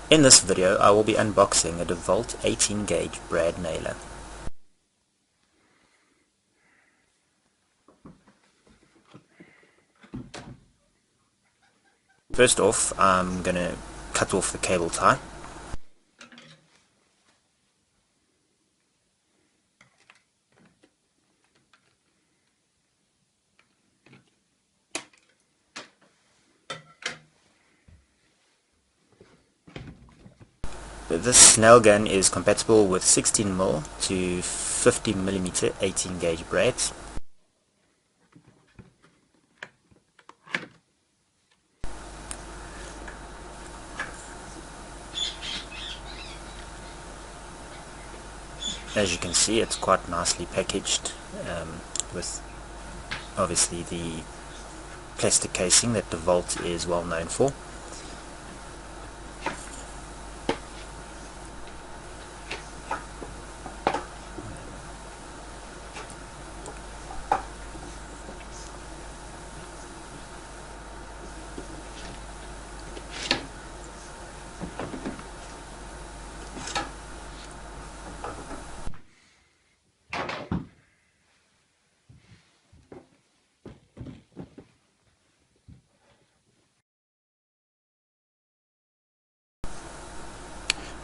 In this video I will be unboxing a DEWALT 18 gauge brad nailer. First off, I'm going to cut off the cable tie. This nail gun is compatible with 16mm to 50mm 18 gauge brads. As you can see, it's quite nicely packaged with obviously the plastic casing that DEWALT is well known for.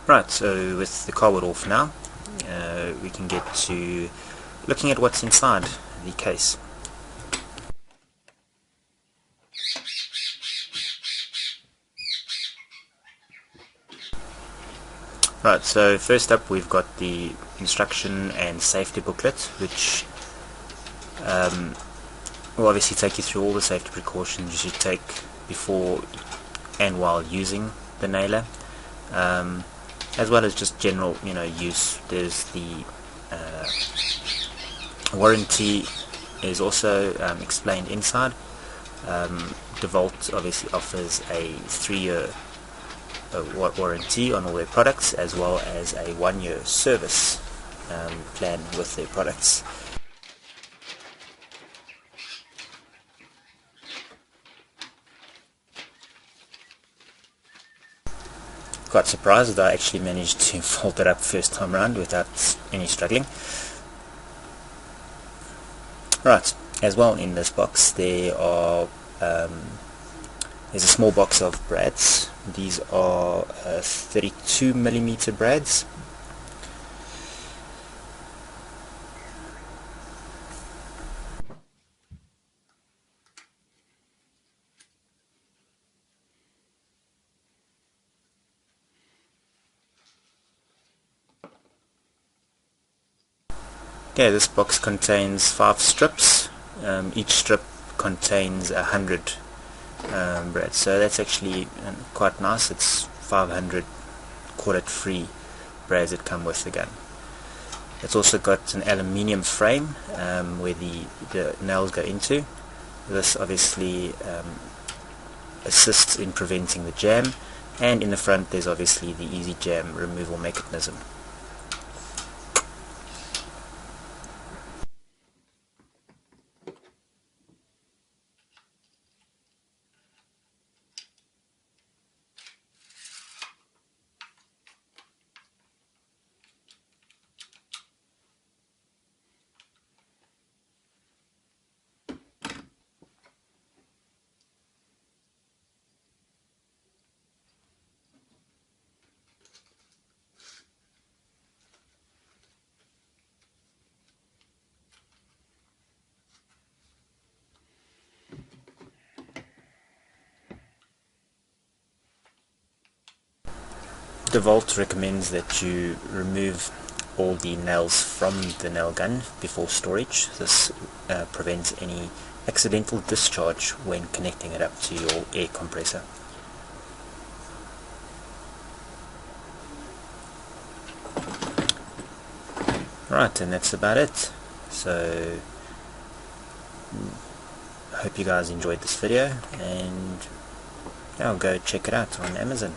Right, so with the cardboard off now, we can get to looking at what's inside the case. Right, so first up we've got the instruction and safety booklet, which will obviously take you through all the safety precautions you should take before and while using the nailer, as well as just general use. There's the warranty is also explained inside. DEWALT obviously offers a 3-year warranty on all their products, as well as a 1-year service plan with their products. Quite surprised that I actually managed to fold it up first time round without any struggling. Right, as well in this box there are there's a small box of brads. These are 32mm brads. Okay, this box contains 5 strips. Each strip contains 100 brads, so that's actually quite nice. It's 500 call it free brads that come with the gun. It's also got an aluminium frame where the nails go into. This obviously assists in preventing the jam, and in the front there's obviously the easy jam removal mechanism. DEWALT recommends that you remove all the nails from the nail gun before storage. This prevents any accidental discharge when connecting it up to your air compressor. Right, and that's about it. So I hope you guys enjoyed this video, and I'll go check it out on Amazon.